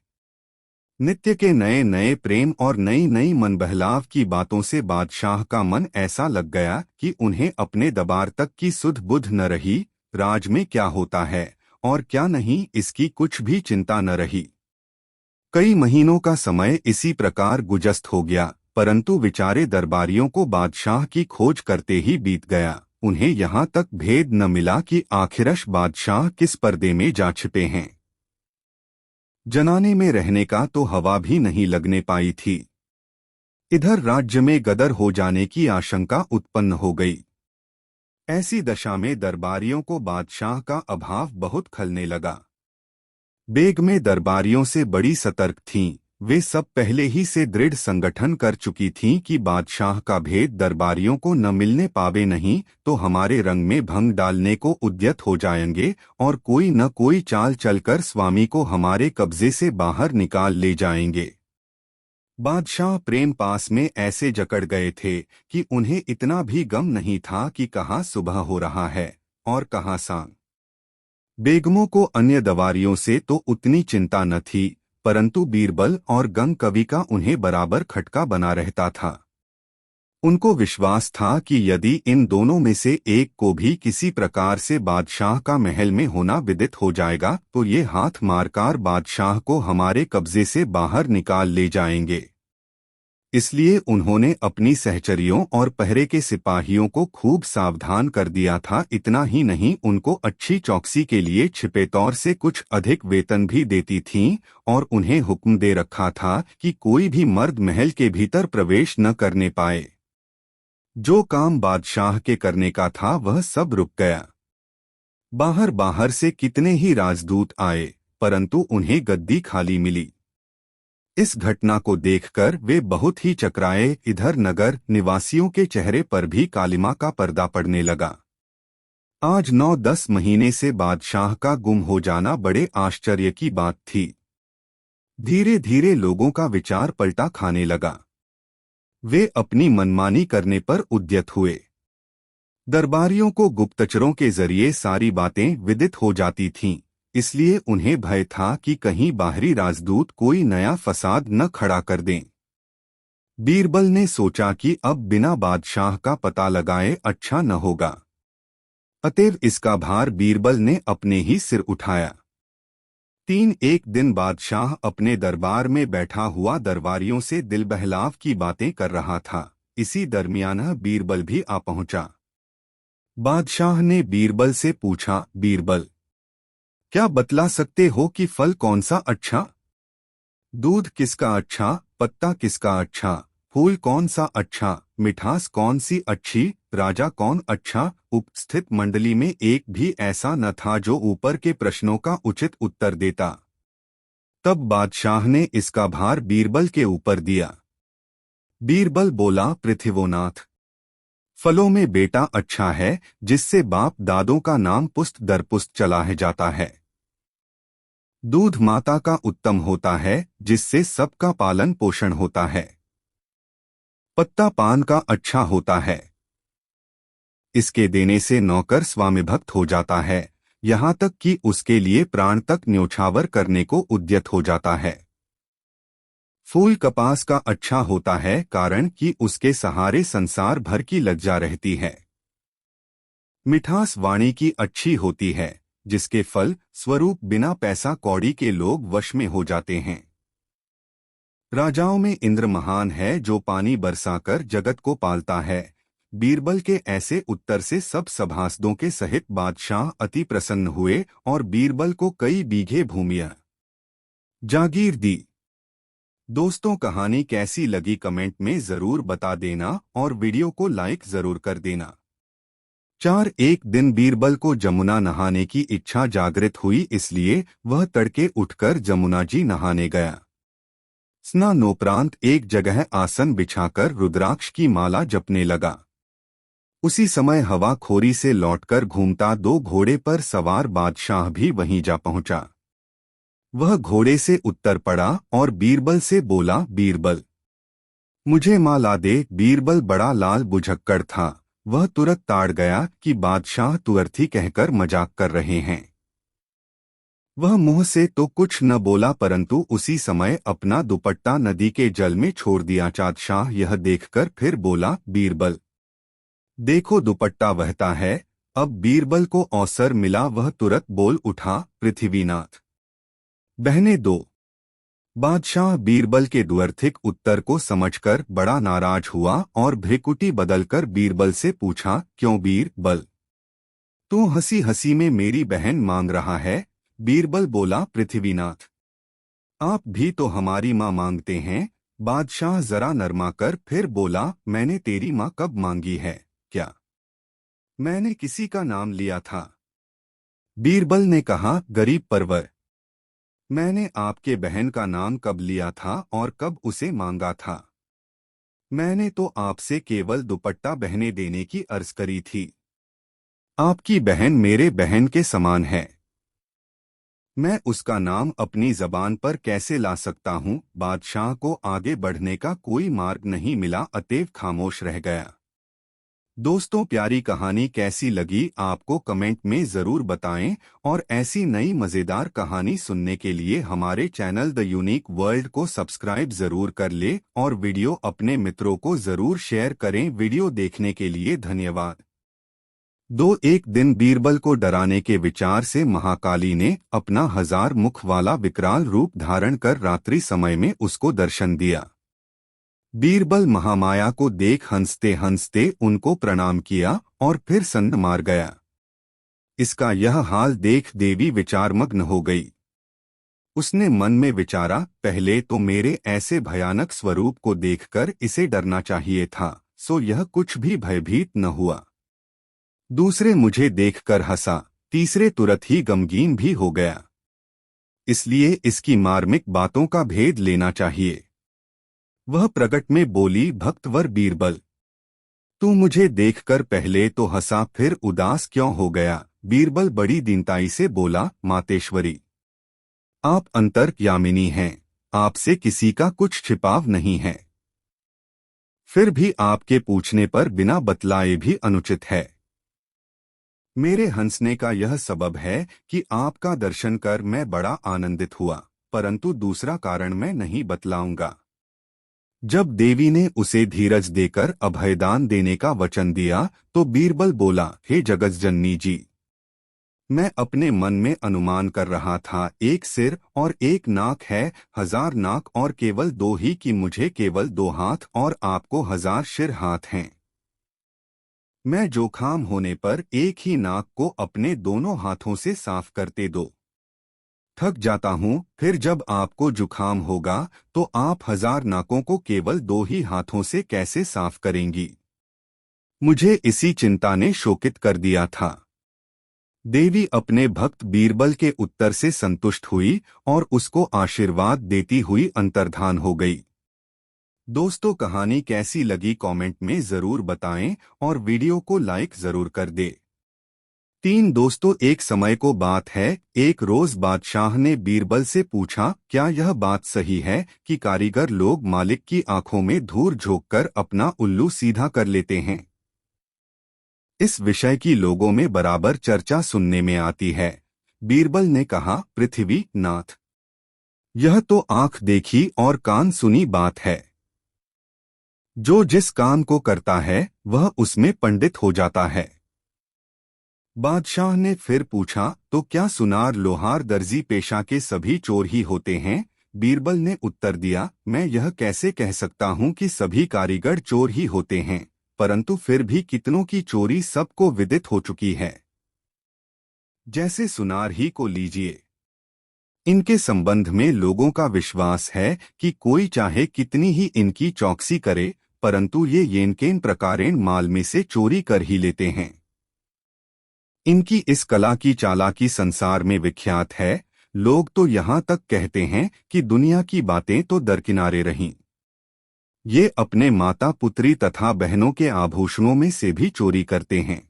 नित्य के नए नए प्रेम और नई नई मन बहलाव की बातों से बादशाह का मन ऐसा लग गया कि उन्हें अपने दरबार तक की सुध बुध न रही। राज में क्या होता है और क्या नहीं, इसकी कुछ भी चिंता न रही। कई महीनों का समय इसी प्रकार गुजस्त हो गया, परंतु विचारे दरबारियों को बादशाह की खोज करते ही बीत गया। उन्हें यहाँ तक भेद न मिला कि आखिरश बादशाह किस पर्दे में जा छिपे हैं। जनाने में रहने का तो हवा भी नहीं लगने पाई थी। इधर राज्य में गदर हो जाने की आशंका उत्पन्न हो गई। ऐसी दशा में दरबारियों को बादशाह का अभाव बहुत खलने लगा। बेगमें दरबारियों से बड़ी सतर्क थीं। वे सब पहले ही से दृढ़ संगठन कर चुकी थीं कि बादशाह का भेद दरबारियों को न मिलने पावे, नहीं तो हमारे रंग में भंग डालने को उद्यत हो जाएंगे और कोई न कोई चाल चलकर स्वामी को हमारे कब्जे से बाहर निकाल ले जाएंगे। बादशाह प्रेम पास में ऐसे जकड़ गए थे कि उन्हें इतना भी गम नहीं था कि कहाँ सुबह हो रहा है और कहाँ सांझ। बेगमों को अन्य दवारियों से तो उतनी चिंता न थी, परंतु बीरबल और गंग कवि का उन्हें बराबर खटका बना रहता था। उनको विश्वास था कि यदि इन दोनों में से एक को भी किसी प्रकार से बादशाह का महल में होना विदित हो जाएगा तो ये हाथ मारकर बादशाह को हमारे कब्जे से बाहर निकाल ले जाएंगे। इसलिए उन्होंने अपनी सहचरियों और पहरे के सिपाहियों को खूब सावधान कर दिया था। इतना ही नहीं, उनको अच्छी चौकसी के लिए छिपे तौर से कुछ अधिक वेतन भी देती थीं और उन्हें हुक्म दे रखा था कि कोई भी मर्द महल के भीतर प्रवेश न करने पाए। जो काम बादशाह के करने का था वह सब रुक गया। बाहर बाहर से कितने ही राजदूत आए, परंतु उन्हें गद्दी खाली मिली। इस घटना को देखकर वे बहुत ही चकराए। इधर नगर निवासियों के चेहरे पर भी कालिमा का पर्दा पड़ने लगा। आज 9-10 महीने से बादशाह का गुम हो जाना बड़े आश्चर्य की बात थी। धीरे धीरे लोगों का विचार पलटा खाने लगा। वे अपनी मनमानी करने पर उद्यत हुए। दरबारियों को गुप्तचरों के जरिए सारी बातें विदित हो जाती थीं, इसलिए उन्हें भय था कि कहीं बाहरी राजदूत कोई नया फसाद न खड़ा कर दें। बीरबल ने सोचा कि अब बिना बादशाह का पता लगाए अच्छा न होगा, अतएव इसका भार बीरबल ने अपने ही सिर उठाया। एक दिन बादशाह अपने दरबार में बैठा हुआ दरबारियों से दिल बहलाव की बातें कर रहा था। इसी दरमियान बीरबल भी आ पहुंचा। बादशाह ने बीरबल से पूछा, बीरबल क्या बतला सकते हो कि फल कौन सा अच्छा, दूध किसका अच्छा, पत्ता किसका अच्छा, फूल कौन सा अच्छा, मिठास कौन सी अच्छी, राजा कौन अच्छा, उपस्थित मंडली में एक भी ऐसा न था जो ऊपर के प्रश्नों का उचित उत्तर देता। तब बादशाह ने इसका भार बीरबल के ऊपर दिया। बीरबल बोला, पृथ्वीनाथ, फलों में बेटा अच्छा है, जिससे बाप दादों का नाम पुस्त दर पुस्त चला है जाता है। दूध माता का उत्तम होता है, जिससे सबका पालन पोषण होता है। पत्ता पान का अच्छा होता है, इसके देने से नौकर स्वामिभक्त हो जाता है, यहाँ तक कि उसके लिए प्राण तक न्योछावर करने को उद्यत हो जाता है। फूल कपास का अच्छा होता है, कारण कि उसके सहारे संसार भर की लज्जा रहती है। मिठास वाणी की अच्छी होती है, जिसके फल स्वरूप बिना पैसा कौड़ी के लोग वश में हो जाते हैं। राजाओं में इंद्र महान है, जो पानी बरसाकर जगत को पालता है। बीरबल के ऐसे उत्तर से सब सभासदों के सहित बादशाह अति प्रसन्न हुए और बीरबल को कई बीघे भूमियां जागीर दी। दोस्तों, कहानी कैसी लगी कमेंट में जरूर बता देना और वीडियो को लाइक जरूर कर देना। 4 एक दिन बीरबल को जमुना नहाने की इच्छा जागृत हुई, इसलिए वह तड़के उठकर जमुना जी नहाने गया। स्नानोपरांत एक जगह आसन बिछाकर रुद्राक्ष की माला जपने लगा। उसी समय हवा खोरी से लौटकर घूमता 2 घोड़े पर सवार बादशाह भी वहीं जा पहुंचा। वह घोड़े से उतर पड़ा और बीरबल से बोला, बीरबल, मुझे माला दे। बीरबल बड़ा लाल बुझक्कड़ था। वह तुरंत ताड़ गया कि बादशाह तुअर्थी कहकर मजाक कर रहे हैं। वह मुंह से तो कुछ न बोला, परंतु उसी समय अपना दुपट्टा नदी के जल में छोड़ दिया। बादशाह यह देखकर फिर बोला, बीरबल, देखो दुपट्टा बहता है। अब बीरबल को अवसर मिला, वह तुरंत बोल उठा, पृथ्वीनाथ, बहने दो। बादशाह बीरबल के दुअर्थिक उत्तर को समझकर बड़ा नाराज हुआ और भ्रिकुटी बदलकर बीरबल से पूछा, क्यों बीरबल, तू हंसी हंसी में मेरी बहन मांग रहा है? बीरबल बोला, पृथ्वीनाथ, आप भी तो हमारी माँ मांगते हैं। बादशाह जरा नरमाकर फिर बोला, मैंने तेरी माँ कब मांगी है? क्या मैंने किसी का नाम लिया था? बीरबल ने कहा, गरीब परवर, मैंने आपके बहन का नाम कब लिया था और कब उसे मांगा था? मैंने तो आपसे केवल दुपट्टा बहने देने की अर्ज करी थी। आपकी बहन मेरे बहन के समान है, मैं उसका नाम अपनी जबान पर कैसे ला सकता हूँ? बादशाह को आगे बढ़ने का कोई मार्ग नहीं मिला, अतएव खामोश रह गया। दोस्तों, प्यारी कहानी कैसी लगी आपको कमेंट में जरूर बताएं और ऐसी नई मजेदार कहानी सुनने के लिए हमारे चैनल द यूनिक वर्ल्ड को सब्सक्राइब जरूर कर ले और वीडियो अपने मित्रों को जरूर शेयर करें। वीडियो देखने के लिए धन्यवाद। 2 एक दिन बीरबल को डराने के विचार से महाकाली ने अपना 1000 मुख वाला विकराल रूप धारण कर रात्रि समय में उसको दर्शन दिया। बीरबल महामाया को देख हंसते हंसते उनको प्रणाम किया और फिर सन्न मार गया। इसका यह हाल देख देवी विचारमग्न हो गई। उसने मन में विचारा, पहले तो मेरे ऐसे भयानक स्वरूप को देखकर इसे डरना चाहिए था, सो यह कुछ भी भयभीत न हुआ। दूसरे मुझे देखकर हंसा, तीसरे तुरंत ही गमगीन भी हो गया। इसलिए इसकी मार्मिक बातों का भेद लेना चाहिए। वह प्रकट में बोली, भक्तवर बीरबल, तू मुझे देखकर पहले तो हंसा, फिर उदास क्यों हो गया? बीरबल बड़ी दीनताई से बोला, मातेश्वरी, आप अंतर्यामिनी हैं, आपसे किसी का कुछ छिपाव नहीं है। फिर भी आपके पूछने पर बिना बतलाए भी अनुचित है। मेरे हंसने का यह सबब है कि आपका दर्शन कर मैं बड़ा आनंदित हुआ, परंतु दूसरा कारण मैं नहीं बतलाऊंगा। जब देवी ने उसे धीरज देकर अभयदान देने का वचन दिया तो बीरबल बोला, हे जगज्जननी जी, मैं अपने मन में अनुमान कर रहा था, एक सिर और एक नाक है, 1000 नाक और केवल 2 ही कि मुझे केवल 2 हाथ और आपको 1000 सिर हाथ हैं। मैं जोखाम होने पर एक ही नाक को अपने दोनों हाथों से साफ करते दो। थक जाता हूँ, फिर जब आपको जुखाम होगा तो आप 1000 नाकों को केवल 2 ही हाथों से कैसे साफ करेंगी? मुझे इसी चिंता ने शोकित कर दिया था। देवी अपने भक्त बीरबल के उत्तर से संतुष्ट हुई और उसको आशीर्वाद देती हुई अंतर्धान हो गई। दोस्तों, कहानी कैसी लगी कमेंट में जरूर बताएं और वीडियो को लाइक जरूर कर दे। तीन दोस्तों, एक समय को बात है, एक रोज बादशाह ने बीरबल से पूछा, क्या यह बात सही है कि कारीगर लोग मालिक की आंखों में धूल झोंककर अपना उल्लू सीधा कर लेते हैं? इस विषय की लोगों में बराबर चर्चा सुनने में आती है। बीरबल ने कहा, पृथ्वी नाथ, यह तो आंख देखी और कान सुनी बात है। जो जिस काम को करता है वह उसमें पंडित हो जाता है। बादशाह ने फिर पूछा, तो क्या सुनार, लोहार, दर्जी पेशा के सभी चोर ही होते हैं? बीरबल ने उत्तर दिया, मैं यह कैसे कह सकता हूँ कि सभी कारीगर चोर ही होते हैं, परंतु फिर भी कितनों की चोरी सबको विदित हो चुकी है। जैसे सुनार ही को लीजिए। इनके संबंध में लोगों का विश्वास है कि कोई चाहे कितनी ही इनकी चौकसी करे, परंतु ये येनकेन प्रकारेण माल में से चोरी कर ही लेते हैं। इनकी इस कला की चालाकी संसार में विख्यात है। लोग तो यहाँ तक कहते हैं कि दुनिया की बातें तो दरकिनारे रहीं, ये अपने माता, पुत्री तथा बहनों के आभूषणों में से भी चोरी करते हैं।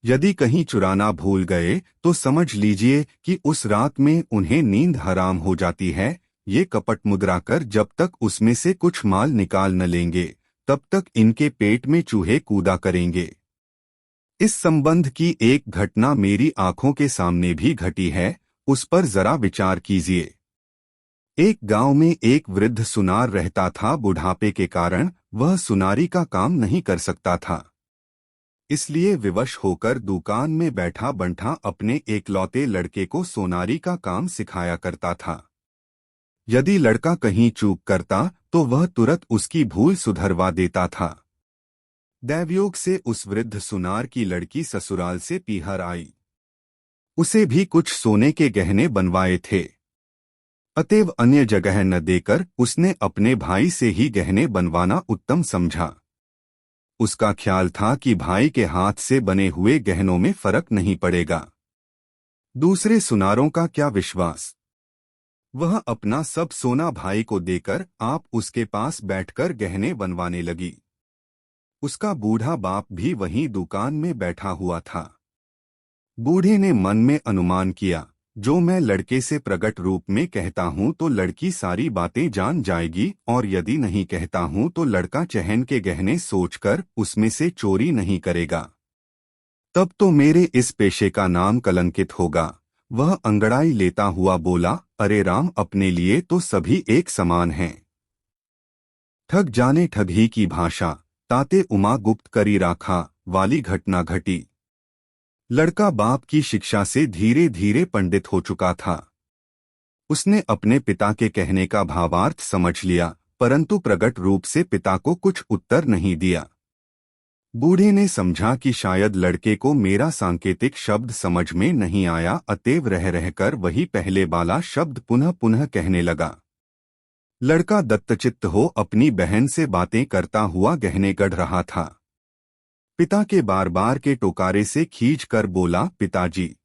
यदि कहीं चुराना भूल गए तो समझ लीजिए कि उस रात में उन्हें नींद हराम हो जाती है। ये कपट मुद्रा कर जब तक उसमें से कुछ माल निकाल न लेंगे, तब तक इनके पेट में चूहे कूदा करेंगे। इस संबंध की एक घटना मेरी आंखों के सामने भी घटी है, उस पर जरा विचार कीजिए। एक गांव में एक वृद्ध सुनार रहता था। बुढ़ापे के कारण वह सुनारी का काम नहीं कर सकता था, इसलिए विवश होकर दुकान में बैठा बंठा अपने एकलौते लड़के को सोनारी का काम सिखाया करता था। यदि लड़का कहीं चूक करता तो वह तुरंत उसकी भूल सुधरवा देता था। दैवयोग से उस वृद्ध सुनार की लड़की ससुराल से पीहर आई। उसे भी कुछ सोने के गहने बनवाए थे, अतएव अन्य जगह न देकर उसने अपने भाई से ही गहने बनवाना उत्तम समझा। उसका ख्याल था कि भाई के हाथ से बने हुए गहनों में फर्क नहीं पड़ेगा। दूसरे सुनारों का क्या विश्वास, वह अपना सब सोना भाई को देकर आप उसके पास बैठकर गहने बनवाने लगी। उसका बूढ़ा बाप भी वहीं दुकान में बैठा हुआ था। बूढ़े ने मन में अनुमान किया, जो मैं लड़के से प्रकट रूप में कहता हूँ तो लड़की सारी बातें जान जाएगी, और यदि नहीं कहता हूँ तो लड़का चहन के गहने सोचकर उसमें से चोरी नहीं करेगा। तब तो मेरे इस पेशे का नाम कलंकित होगा। वह अंगड़ाई लेता हुआ बोला, अरे राम, अपने लिए तो सभी एक समान हैं। ठग जाने ठगी की भाषा, ताते उमा गुप्त करी राखा वाली घटना घटी। लड़का बाप की शिक्षा से धीरे धीरे पंडित हो चुका था। उसने अपने पिता के कहने का भावार्थ समझ लिया, परंतु प्रकट रूप से पिता को कुछ उत्तर नहीं दिया। बूढ़े ने समझा कि शायद लड़के को मेरा सांकेतिक शब्द समझ में नहीं आया, अतएव रह रहकर वही पहले वाला शब्द पुनः पुनः कहने लगा। लड़का दत्तचित्त हो अपनी बहन से बातें करता हुआ गहने गढ़ रहा था। पिता के बार बार के टोकारे से खींच कर बोला, पिताजी,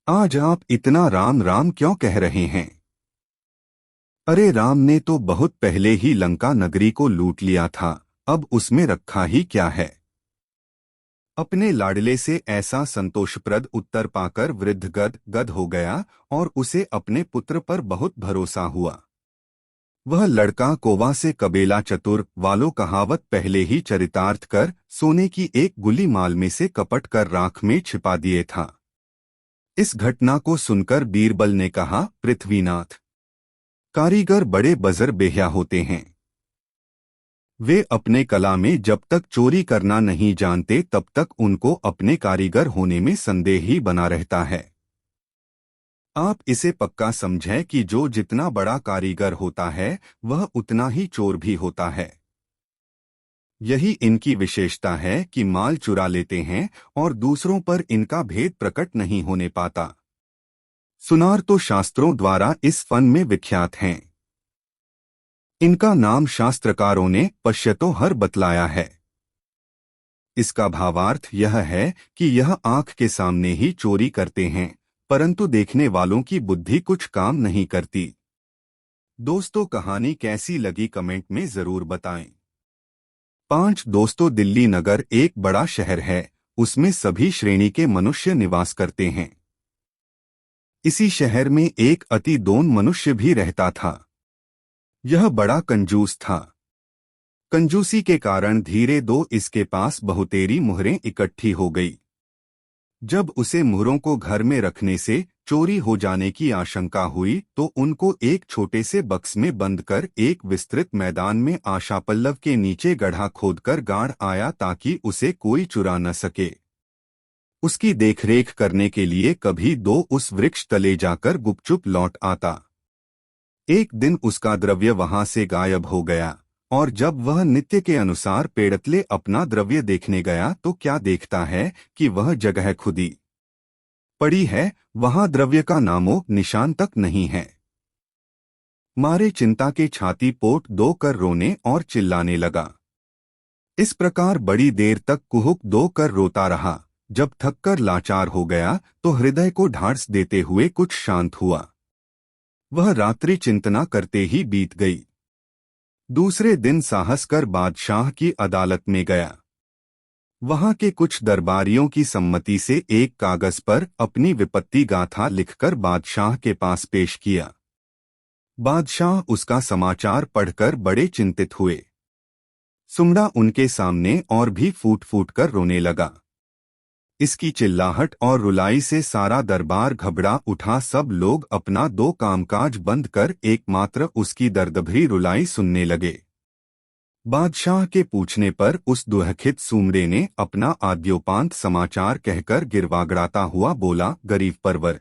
आज आप इतना राम राम क्यों कह रहे हैं? अरे राम ने तो बहुत पहले ही लंका नगरी को लूट लिया था, अब उसमें रखा ही क्या है? अपने लाडले से ऐसा संतोषप्रद उत्तर पाकर वृद्ध गद हो गया और उसे अपने पुत्र पर बहुत भरोसा हुआ। वह लड़का कोवा से कबेला चतुर वालों कहावत पहले ही चरितार्थ कर सोने की एक गुली माल में से कपट कर राख में छिपा दिए था। इस घटना को सुनकर बीरबल ने कहा, पृथ्वीनाथ, कारीगर बड़े बजर बेहया होते हैं। वे अपने कला में जब तक चोरी करना नहीं जानते तब तक उनको अपने कारीगर होने में संदेह ही बना रहता है। आप इसे पक्का समझें कि जो जितना बड़ा कारीगर होता है वह उतना ही चोर भी होता है। यही इनकी विशेषता है कि माल चुरा लेते हैं और दूसरों पर इनका भेद प्रकट नहीं होने पाता। सुनार तो शास्त्रों द्वारा इस फन में विख्यात हैं। इनका नाम शास्त्रकारों ने पश्यतो हर बतलाया है। इसका भावार्थ यह है कि यह आंख के सामने ही चोरी करते हैं, परंतु देखने वालों की बुद्धि कुछ काम नहीं करती। दोस्तों, कहानी कैसी लगी कमेंट में जरूर बताएं। 5 दोस्तों, दिल्ली नगर एक बड़ा शहर है। उसमें सभी श्रेणी के मनुष्य निवास करते हैं। इसी शहर में एक अति दोन मनुष्य भी रहता था। यह बड़ा कंजूस था। कंजूसी के कारण धीरे दो इसके पास बहुतेरी मुहरें इकट्ठी हो गई। जब उसे मुहरों को घर में रखने से चोरी हो जाने की आशंका हुई तो उनको एक छोटे से बक्स में बंद कर एक विस्तृत मैदान में आशापल्लव के नीचे गड्ढा खोदकर गाड़ आया ताकि उसे कोई चुरा न सके। उसकी देखरेख करने के लिए कभी दो उस वृक्ष तले जाकर गुपचुप लौट आता। एक दिन उसका द्रव्य वहां से गायब हो गया और जब वह नित्य के अनुसार पेड़तले अपना द्रव्य देखने गया तो क्या देखता है कि वह जगह खुदी पड़ी है, वहां द्रव्य का नामो निशान तक नहीं है। मारे चिंता के छाती पोट दो कर रोने और चिल्लाने लगा। इस प्रकार बड़ी देर तक कुहुक दो कर रोता रहा। जब थककर लाचार हो गया तो हृदय को ढाढ़स देते हुए कुछ शांत हुआ। वह रात्रि चिंतना करते ही बीत गई। दूसरे दिन साहस कर बादशाह की अदालत में गया। वहां के कुछ दरबारियों की सम्मति से एक कागज पर अपनी विपत्ति गाथा लिखकर बादशाह के पास पेश किया। बादशाह उसका समाचार पढ़कर बड़े चिंतित हुए। सुमड़ा उनके सामने और भी फूट फूट कर रोने लगा। इसकी चिल्लाहट और रुलाई से सारा दरबार घबरा उठा। सब लोग अपना दो कामकाज बंद कर एकमात्र उसकी दर्दभरी रुलाई सुनने लगे। बादशाह के पूछने पर उस दुखित सुमड़े ने अपना आद्योपांत समाचार कहकर गिरवागड़ाता हुआ बोला, गरीब परवर,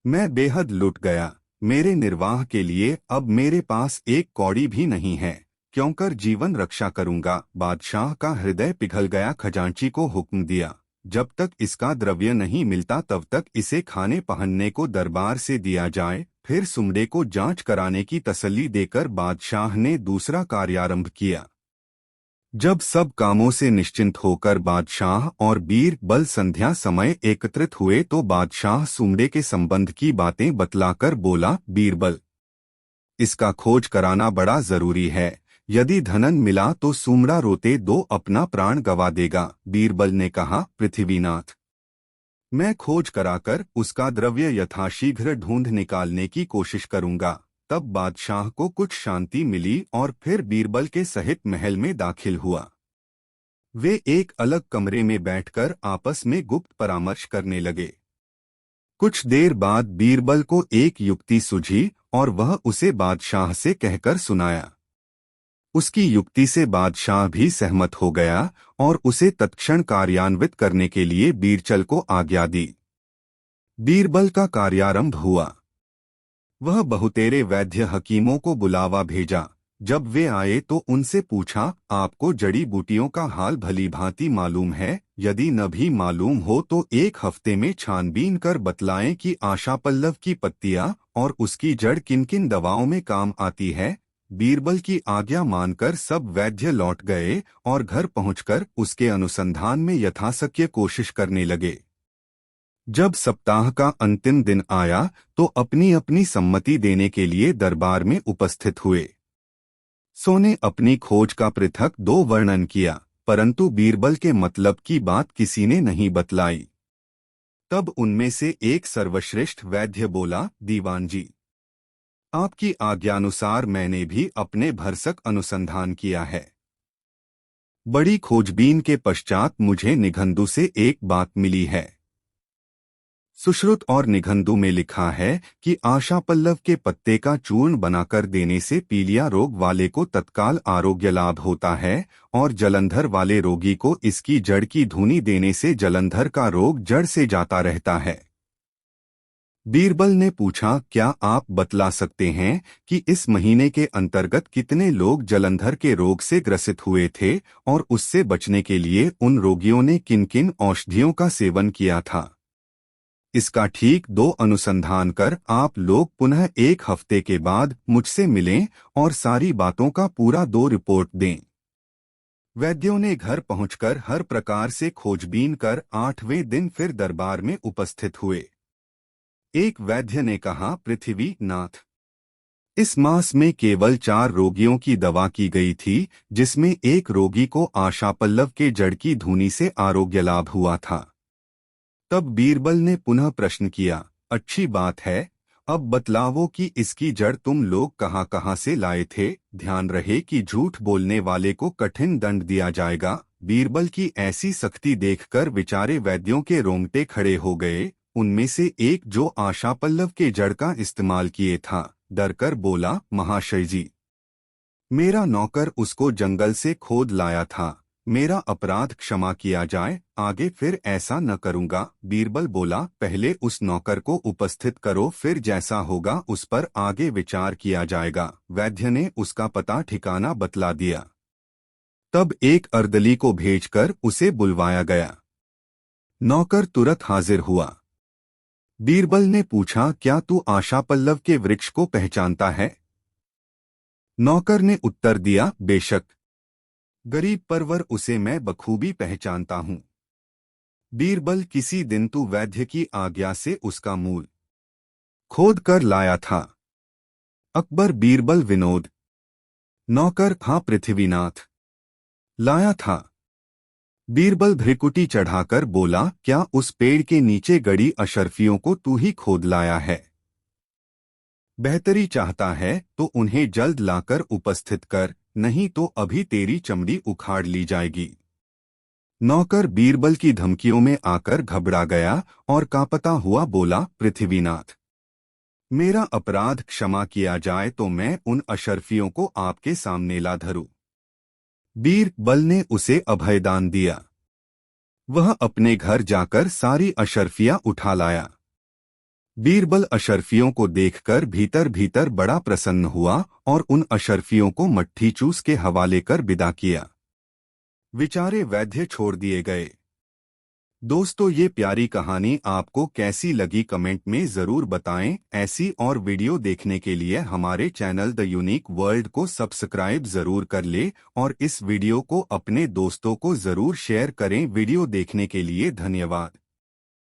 मैं बेहद लुट गया। मेरे निर्वाह के लिए अब मेरे पास एक कौड़ी भी नहीं है। क्यों कर जीवन रक्षा करूंगा। बादशाह का हृदय पिघल गया। खजांची को हुक्म दिया, जब तक इसका द्रव्य नहीं मिलता तब तक इसे खाने पहनने को दरबार से दिया जाए। फिर सुमड़े को जांच कराने की तसल्ली देकर बादशाह ने दूसरा कार्यारंभ किया। जब सब कामों से निश्चिंत होकर बादशाह और बीरबल संध्या समय एकत्रित हुए तो बादशाह सुमड़े के संबंध की बातें बतलाकर बोला, बीरबल, इसका खोज कराना बड़ा जरूरी है। यदि धनन मिला तो सुमड़ा रोते दो अपना प्राण गवा देगा। बीरबल ने कहा, पृथ्वीनाथ, मैं खोज कराकर उसका द्रव्य यथाशीघ्र ढूंढ निकालने की कोशिश करूंगा। तब बादशाह को कुछ शांति मिली और फिर बीरबल के सहित महल में दाखिल हुआ। वे एक अलग कमरे में बैठकर आपस में गुप्त परामर्श करने लगे। कुछ देर बाद बीरबल को एक युक्ति सूझी और वह उसे बादशाह से कहकर सुनाया। उसकी युक्ति से बादशाह भी सहमत हो गया और उसे तत्क्षण कार्यान्वित करने के लिए बीरचल को आज्ञा दी। बीरबल का कार्यारंभ हुआ। वह बहुतेरे वैद्य हकीमों को बुलावा भेजा। जब वे आए तो उनसे पूछा, आपको जड़ी बूटियों का हाल भली भांति मालूम है? यदि न भी मालूम हो तो एक हफ्ते में छानबीन कर बतलाएं कि आशापल्लव की पत्तियां और उसकी जड़ किन किन दवाओं में काम आती है। बीरबल की आज्ञा मानकर सब वैद्य लौट गए और घर पहुंचकर उसके अनुसंधान में यथाशक्य कोशिश करने लगे। जब सप्ताह का अंतिम दिन आया तो अपनी अपनी सम्मति देने के लिए दरबार में उपस्थित हुए। सो ने अपनी खोज का पृथक दो वर्णन किया, परंतु बीरबल के मतलब की बात किसी ने नहीं बतलाई। तब उनमें से एक सर्वश्रेष्ठ वैद्य बोला, दीवान जी, आपकी आज्ञानुसार मैंने भी अपने भरसक अनुसंधान किया है। बड़ी खोजबीन के पश्चात मुझे निघंदु से एक बात मिली है। सुश्रुत और निघंदु में लिखा है कि आशापल्लव के पत्ते का चूर्ण बनाकर देने से पीलिया रोग वाले को तत्काल आरोग्य लाभ होता है और जलंधर वाले रोगी को इसकी जड़ की धूनी देने से जलंधर का रोग जड़ से जाता रहता है। बीरबल ने पूछा, क्या आप बतला सकते हैं कि इस महीने के अंतर्गत कितने लोग जलंधर के रोग से ग्रसित हुए थे और उससे बचने के लिए उन रोगियों ने किन किन औषधियों का सेवन किया था? इसका ठीक 2 अनुसंधान कर आप लोग पुनः 1 हफ्ते के बाद मुझसे मिलें और सारी बातों का पूरा 2 रिपोर्ट दें। वैद्यों ने घर पहुंचकर हर प्रकार से खोजबीन कर 8वें दिन फिर दरबार में उपस्थित हुए। एक वैद्य ने कहा, पृथ्वी नाथ, इस मास में केवल 4 रोगियों की दवा की गई थी, जिसमें एक रोगी को आशापल्लव के जड़ की धूनी से आरोग्य लाभ हुआ था। तब बीरबल ने पुनः प्रश्न किया, अच्छी बात है, अब बतलावो कि इसकी जड़ तुम लोग कहाँ से लाए थे। ध्यान रहे कि झूठ बोलने वाले को कठिन दंड दिया जाएगा। बीरबल की ऐसी सख्ती देखकर बेचारे वैद्यों के रोंगटे खड़े हो गए। उनमें से एक, जो आशापल्लव के जड़ का इस्तेमाल किए था, डरकर बोला, महाशय जी, मेरा नौकर उसको जंगल से खोद लाया था, मेरा अपराध क्षमा किया जाए, आगे फिर ऐसा न करूंगा। बीरबल बोला, पहले उस नौकर को उपस्थित करो, फिर जैसा होगा उस पर आगे विचार किया जाएगा। वैद्य ने उसका पता ठिकाना बतला दिया। तब एक अर्दली को भेजकर उसे बुलवाया गया। नौकर तुरंत हाजिर हुआ। बीरबल ने पूछा, क्या तू आशापल्लव के वृक्ष को पहचानता है? नौकर ने उत्तर दिया, बेशक, गरीब परवर उसे मैं बखूबी पहचानता हूं। बीरबल, किसी दिन तू वैद्य की आज्ञा से उसका मूल खोद कर लाया था। अकबर, बीरबल विनोद। नौकर, हाँ पृथ्वीनाथ, लाया था। बीरबल भ्रिकुटी चढ़ाकर बोला, क्या उस पेड़ के नीचे गड़ी अशर्फियों को तू ही खोद लाया है? बेहतरी चाहता है तो उन्हें जल्द लाकर उपस्थित कर, नहीं तो अभी तेरी चमड़ी उखाड़ ली जाएगी। नौकर बीरबल की धमकियों में आकर घबरा गया और कांपता हुआ बोला, पृथ्वीनाथ, मेरा अपराध क्षमा किया जाए तो मैं उन अशर्फियों को आपके सामने ला धरूं। बीरबल ने उसे अभयदान दिया। वह अपने घर जाकर सारी अशर्फियां उठा लाया। बीरबल अशर्फियों को देखकर भीतर भीतर बड़ा प्रसन्न हुआ और उन अशर्फियों को मट्ठी चूस के हवाले कर विदा किया। बेचारे वैद्य छोड़ दिए गए। दोस्तों, ये प्यारी कहानी आपको कैसी लगी कमेंट में ज़रूर बताएं। ऐसी और वीडियो देखने के लिए हमारे चैनल द यूनिक वर्ल्ड को सब्सक्राइब ज़रूर कर ले और इस वीडियो को अपने दोस्तों को ज़रूर शेयर करें। वीडियो देखने के लिए धन्यवाद।